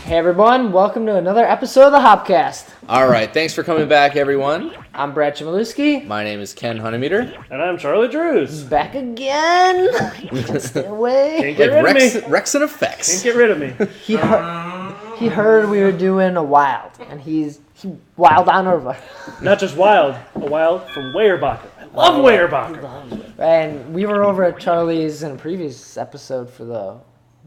Hey everyone, welcome to another episode of the HopCast. All right, thanks for coming back, everyone. I'm Brett Chmielewski. My name is Ken Hunnemeder. And I'm Charlie Drews. Back again. Can't stay away. Can't get rid of me. Rex and Effects. Can't get rid of me. He heard we were doing a wild, and he wild on over. Not just wild, a wild from Weyerbacher. I love Weyerbacher. And we were over at Charlie's in a previous episode for the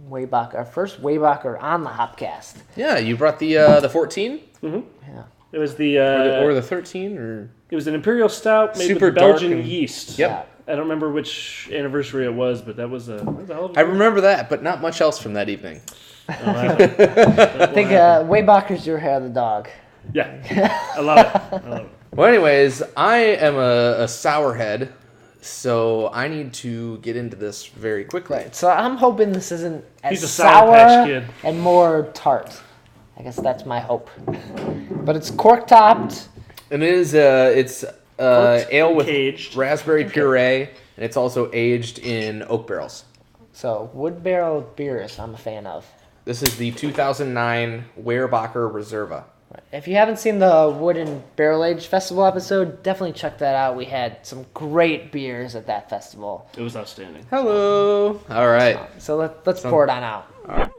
Weyerbacher, our first Weyerbacher on the HopCast. Yeah, you brought the 14? Mm-hmm. Yeah. It was the or the 13? Or it was an imperial stout made super with Belgian dark yeast. Yep. I don't remember which anniversary it was, but that was a hell of a I remember that, but not much else from that evening. I think Weyerbacher's your hair of the dog. Yeah, I love it. Well, anyways, I am a sourhead, so I need to get into this very quickly. Right. So I'm hoping this isn't as He's a Sour Patch Kid. and more tart. I guess that's my hope. But it's cork topped. And it's ale with Caged. raspberry puree, and it's also aged in oak barrels. So wood barrel beers I'm a fan of. This is the 2009 Weyerbacher Riserva. If you haven't seen the Wooden Barrel Age Festival episode, definitely check that out. We had some great beers at that festival. It was outstanding. Hello. All right. So let's pour it on out. All right.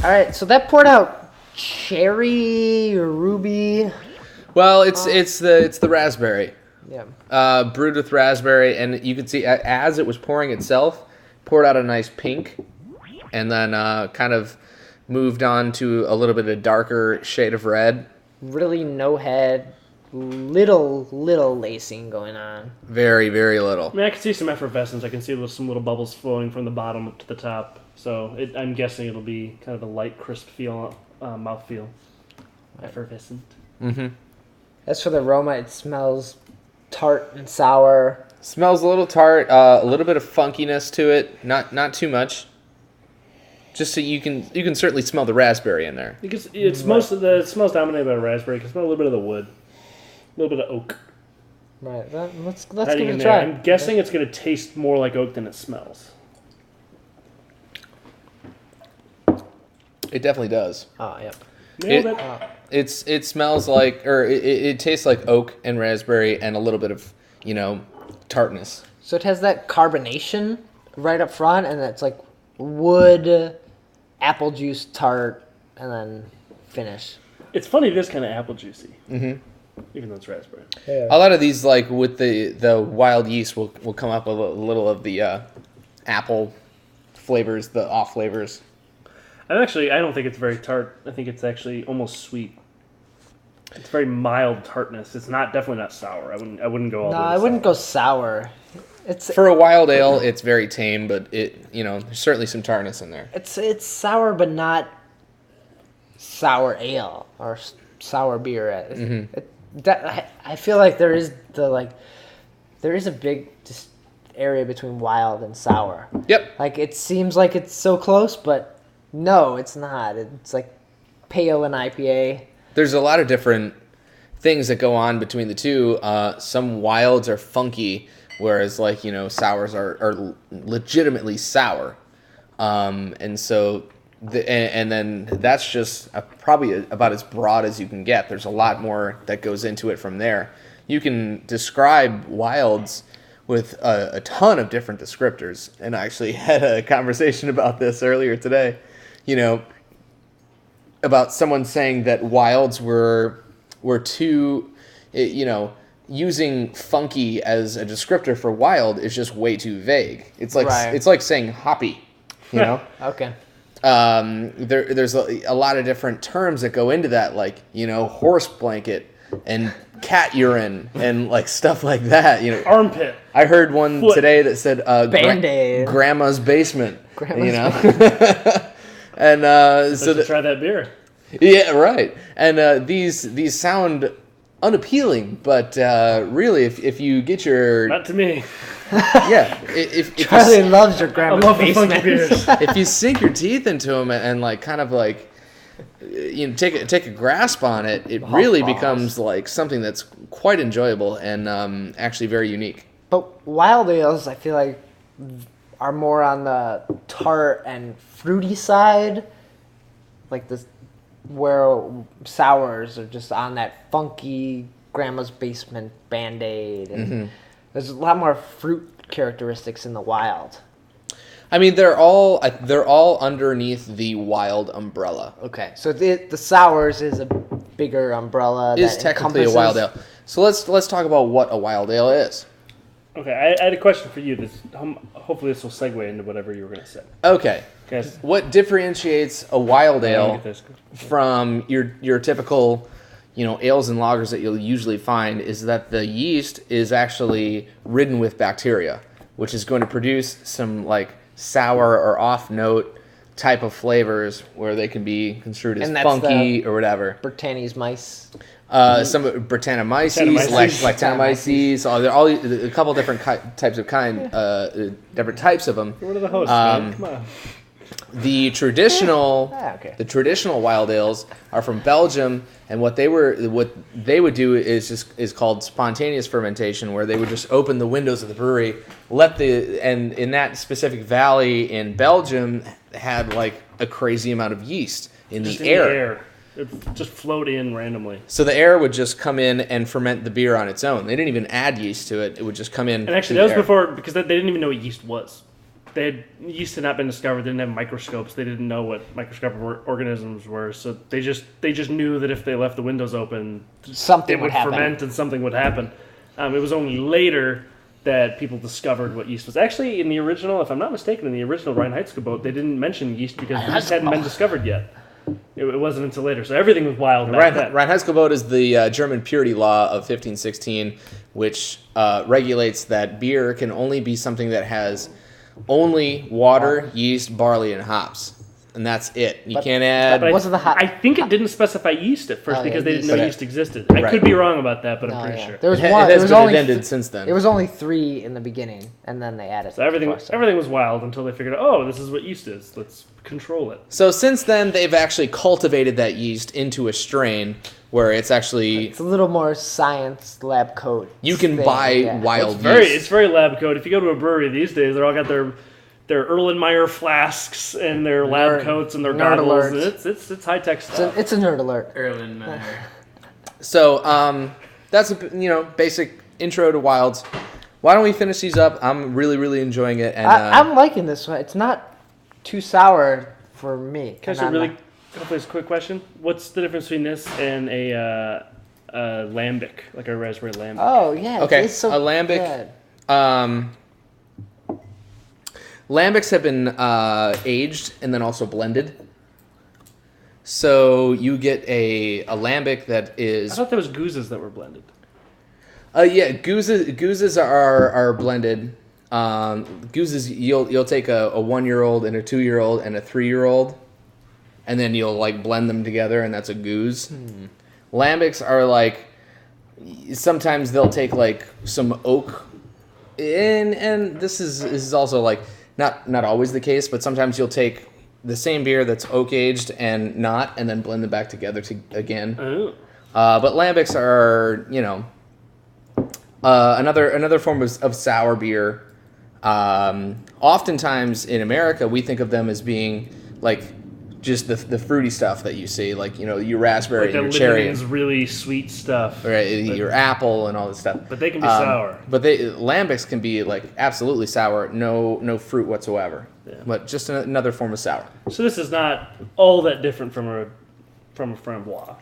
All right, so that poured out cherry or ruby. Well, it's the raspberry. Yeah. Brewed with raspberry, and you can see as it was pouring itself, poured out a nice pink, and then kind of moved on to a little bit of darker shade of red. Really no head, little lacing going on. Very, very little. I mean, I can see some effervescence. I can see some little bubbles flowing from the bottom up to the top. So I'm guessing it'll be kind of a light, crisp feel, mouthfeel. Effervescent. Mm-hmm. As for the aroma, it smells tart and sour. Smells a little tart, a little bit of funkiness to it. Not too much. Just so you can certainly smell the raspberry in there. Because it smells dominated by raspberry. You can smell a little bit of the wood, a little bit of oak. Right. Let's give Hiding it in a there. try. I'm guessing it's going to taste more like oak than it smells. It definitely does. Oh, yep. Nailed it. It smells like, or it tastes like oak and raspberry and a little bit of, tartness. So it has that carbonation right up front, and it's like wood, apple juice, tart, and then finish. It's funny, it is kind of apple juicy. Mm-hmm. Even though it's raspberry. Yeah. A lot of these, like with the wild yeast, will come up with a little of the apple flavors, the off flavors. I don't think it's very tart. I think it's actually almost sweet. It's very mild tartness. It's definitely not sour. I wouldn't go all the way. No, I wouldn't go sour. It's For a wild ale, it's very tame, but there's certainly some tartness in there. it's sour, but not sour ale or sour beer. Mm-hmm. I feel like there is a big area between wild and sour. Yep. Like it seems like it's so close, but no, it's not. It's like pale and IPA. There's a lot of different things that go on between the two. Some wilds are funky, whereas sours are legitimately sour. And so, and then that's just probably about as broad as you can get. There's a lot more that goes into it from there. You can describe wilds with a ton of different descriptors, and I actually had a conversation about this earlier today. About someone saying that wilds were too, using funky as a descriptor for wild is just way too vague. It's like It's like saying hoppy, Okay. There's a lot of different terms that go into that, like horse blanket and cat urine and like stuff like that. Armpit. I heard one Foot. today that said Band-Aid. grandma's basement. Grandma's And So try that beer. yeah, right. And these sound unappealing, but really, if you get your Not to me. if Charlie loves your I grandma's love the basement. funky beers. if you sink your teeth into them and like kind of like take a grasp on it, it really balls. becomes like something that's quite enjoyable and actually very unique. But wild ales, I feel like, are more on the tart and fruity side. Like this, where sours are just on that funky grandma's basement Band-Aid. And there's a lot more fruit characteristics in the wild. I mean, they're all underneath the wild umbrella. Okay, so the sours is a bigger umbrella. Is technically a wild ale. So let's talk about what a wild ale is. Okay, I had a question for you. Hopefully this will segue into whatever you were going to say. Okay. Guys, What differentiates a wild ale from your typical, ales and lagers that you'll usually find is that the yeast is actually ridden with bacteria, which is going to produce some like sour or off note type of flavors where they can be construed as funky or whatever. Brettanomyces. Some Brettanomyces, Lactanomyces, all a couple different types of different types of them. What are the hosts, man? Come on. The traditional wild ales are from Belgium, and what they would do is called spontaneous fermentation, where they would just open the windows of the brewery, and in that specific valley in Belgium had like a crazy amount of yeast in the air. It just float in randomly. So the air would just come in and ferment the beer on its own. They didn't even add yeast to it. It would just come in. And actually, that was before, because they didn't even know what yeast was. Yeast had not been discovered. They didn't have microscopes. They didn't know what microscopic organisms were. So they just knew that if they left the windows open, something would happen. Ferment and something would happen. It was only later that people discovered what yeast was. Actually, in the original, if I'm not mistaken, in the original Reinheitsgebot, they didn't mention yeast because yeast hadn't been discovered yet. It wasn't until later. So everything was wild back then. Reinheitsgebot is the German purity law of 1516, which regulates that beer can only be something that has only water, yeast, barley, and hops. And that's it. You can't add... But wasn't the I think it didn't specify yeast at first because they didn't know yeast existed. I could be wrong about that, but I'm pretty sure. There was it one. has been amended since then. It was only 3 in the beginning, and then they added. So everything was wild until they figured out, this is what yeast is. Let's control it. So since then, they've actually cultivated that yeast into a strain where it's actually... It's a little more science lab coat. You can buy wild yeast. It's very lab coat. If you go to a brewery these days, they're all got their Erlenmeyer flasks and their lab coats and their goggles. It's high tech stuff. It's a nerd alert. Erlenmeyer. So that's a basic intro to wilds. Why don't we finish these up? I'm really, really enjoying it, and I'm liking this one. It's not too sour for me. Can I ask a quick question? What's the difference between this and a lambic, like a raspberry lambic? Oh yeah. Okay. It's so a lambic. Good. Lambics have been aged and then also blended. So you get a lambic that is... I thought there was gooses that were blended. Yeah, gooses are blended. Gooses, you'll take a 1-year-old and a 2-year-old and a 3-year-old, and then you'll like blend them together, and that's a goose. Lambics are like, sometimes they'll take like some oak, and this is also like not always the case, but sometimes you'll take the same beer that's oak aged and then blend them back together again. Oh. But lambics are another form of sour beer. Oftentimes in America, we think of them as being like just the fruity stuff that you see, like your raspberry, like and your cherry, really sweet stuff, right? Your apple and all this stuff. But they can be sour. But lambics can be like absolutely sour, no fruit whatsoever. Yeah. But just another form of sour. So this is not all that different from a framboise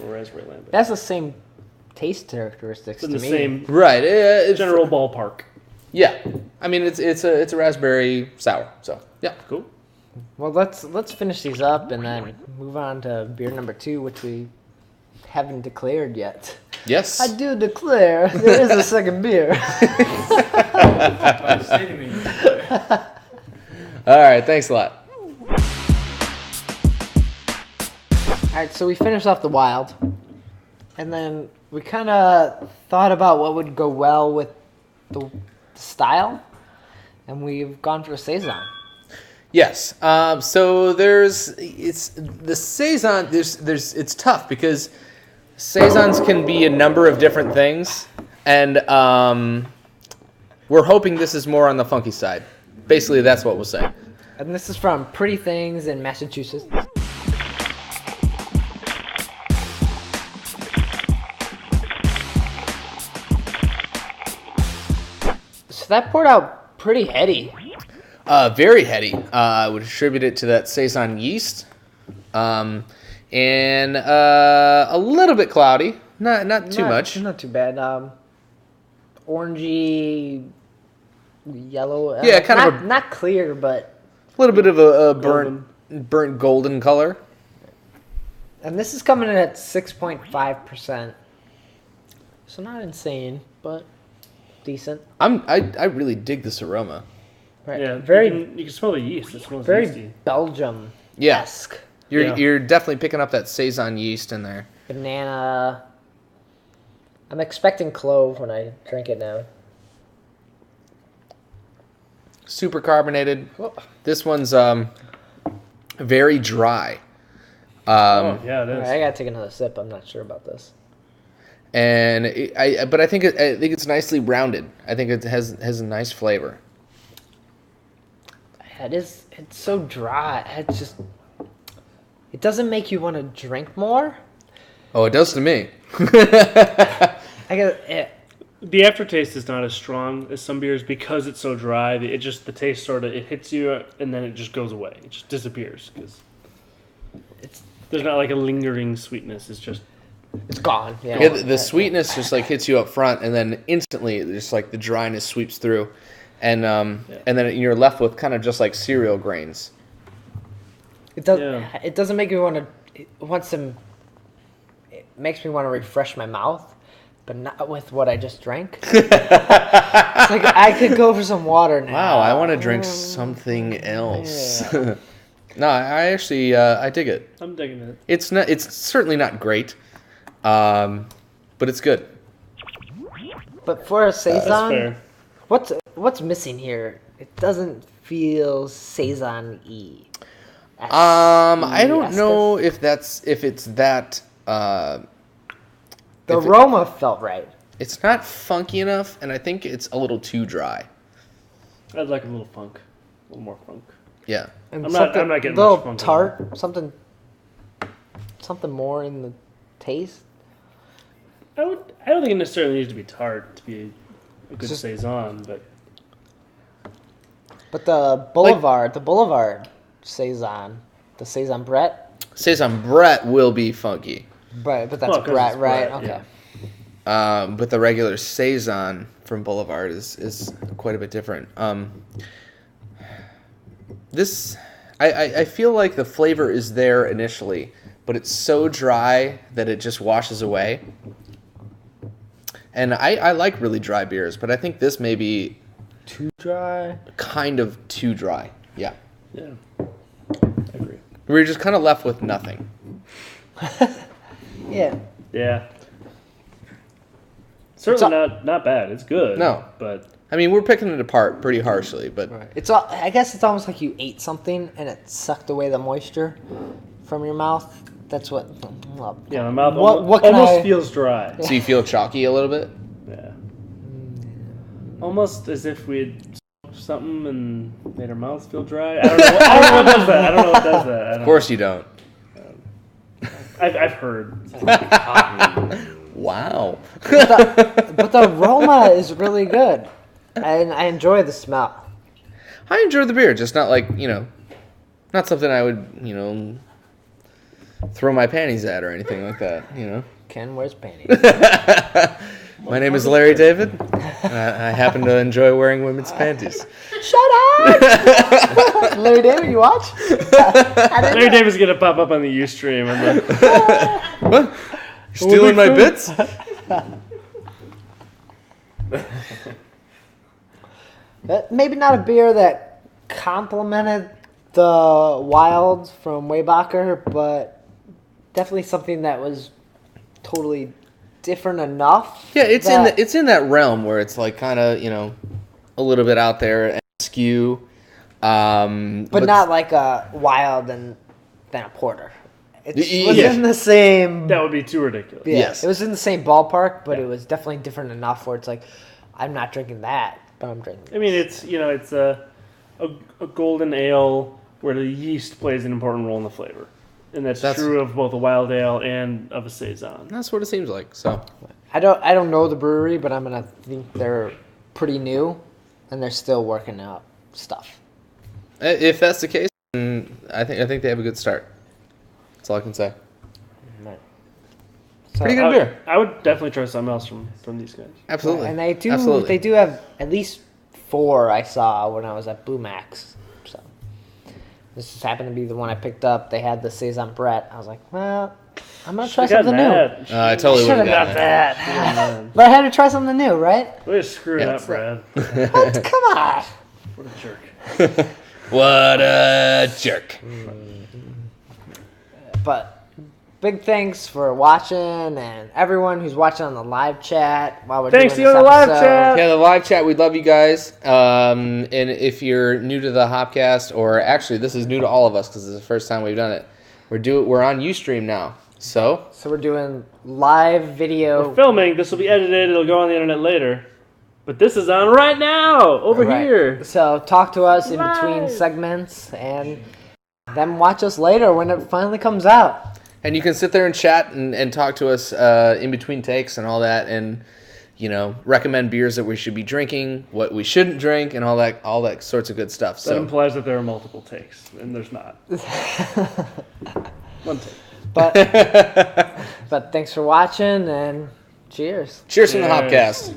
or raspberry lambic. That's the same taste characteristics to me. Same right? It's general ballpark. Yeah, I mean it's a raspberry sour. So yeah, cool. Well, let's finish these up and then move on to beer number 2, which we haven't declared yet. Yes, I do declare there is a second beer. All right, thanks a lot. All right, so we finished off the wild, and then we kind of thought about what would go well with the style, and we've gone for a saison. Yes. So it's the saison. It's tough because saisons can be a number of different things, and We're hoping this is more on the funky side. Basically, that's what we'll say. And this is from Pretty Things in Massachusetts. So that poured out pretty heady. Very heady. I would attribute it to that saison yeast, and a little bit cloudy. Not too much. Not too bad. Orangey, yellow. Yeah, kind of not clear, but a little bit of a burnt golden color. And this is coming in at 6.5%. So not insane, but decent. I really dig this aroma. Right. Yeah, Very you can smell the yeast. It smells very yeasty. Belgium-esque. You're definitely picking up that saison yeast in there. Banana. I'm expecting clove when I drink it now. Super carbonated. Oh. This one's very dry. Oh yeah, it is. Alright, I gotta take another sip. I'm not sure about this. And I think it's nicely rounded. I think it has a nice flavor. It's so dry. It doesn't make you want to drink more. Oh, it does to me. I guess The aftertaste is not as strong as some beers because it's so dry. The taste sort of hits you and then it just goes away. It just disappears because there's not like a lingering sweetness. It's gone. Yeah. Yeah, the sweetness just like hits you up front, and then instantly, just like the dryness sweeps through, and then you're left with kind of just like cereal grains. It does. Yeah. It doesn't make me want to. It makes me want to refresh my mouth, but not with what I just drank. It's like I could go for some water now. Wow, I want to drink something else. Yeah. No, I actually I dig it. I'm digging it. It's certainly not great, but it's good. But for a saison, that's fair. what's missing here? It doesn't feel saison-y. I don't know if it's that. The aroma felt right. It's not funky enough, and I think it's a little too dry. I'd like a little funk, a little more funk. Yeah, and I'm not getting a little much funk tart, something more in the taste. I don't think it necessarily needs to be tart to be a good saison, but the Boulevard saison, the saison Brett. Saison Brett will be funky. But that's Brett, right? Okay. Yeah. But the regular saison from Boulevard is quite a bit different. I feel like the flavor is there initially, but it's so dry that it just washes away. And I like really dry beers, but I think this may be too dry. Kind of too dry. Yeah. Yeah. I agree. We're just kind of left with nothing. Yeah. Yeah. Certainly not bad. It's good. No. But I mean, we're picking it apart pretty harshly, but right. I guess it's almost like you ate something and it sucked away the moisture from your mouth. That's what. Yeah, my mouth almost feels dry. So you feel chalky a little bit? Yeah. Almost as if we had smoked something and made our mouths feel dry. I don't know what does that. Of course you don't. I've heard. Wow. But the aroma is really good. And I enjoy the smell. I enjoy the beer, just not like, not something I would, throw my panties at or anything like that, Ken wears panties. My name is Larry David. I happen to enjoy wearing women's panties. Shut up! Larry David, you watch? Larry David's going to pop up on the Ustream. What? Stealing my bits? Maybe not a beer that complimented the Wild from Weyerbacher, but definitely something that was totally different enough. Yeah, it's in that realm where it's like kind of a little bit out there and skew, but not like a Wild and then a porter. It was in the same. That would be too ridiculous. Yeah, yes, it was in the same ballpark, but it was definitely different enough where it's like, I'm not drinking that. but I'm drinking. I mean, it's a golden ale where the yeast plays an important role in the flavor, and that's true of both a wild ale and of a saison. That's what it seems like. So I don't know the brewery, but I'm gonna think they're pretty new, and they're still working out stuff. If that's the case, I think they have a good start. That's all I can say. Right. Pretty good beer. I would definitely try something else from these guys. Absolutely. And they do Absolutely. have at least 4 I saw when I was at Boomax. So this just happened to be the one I picked up. They had the saison Brett. I was like, well, I'm gonna try something new. I totally would have got got that. But I had to try something new, right? We're screwing up, Brad. What? Come on. What a jerk. What a jerk. But big thanks for watching and everyone who's watching on the live chat while we're Thanks doing to this the live episode. chat. Yeah, the live chat, we love you guys. And if you're new to the HopCast, or actually this is new to all of us because it's the first time we've done it, we're on Ustream now. So we're doing live video. We're filming. This will be edited. It'll go on the internet later. But this is on right now, over here. So talk to us in between segments and then watch us later when it finally comes out. And you can sit there and chat and talk to us in between takes and all that, and recommend beers that we should be drinking, what we shouldn't drink, and all that sorts of good stuff. That implies that there are multiple takes, and there's not. One take. But thanks for watching and cheers. Cheers from the HopCast.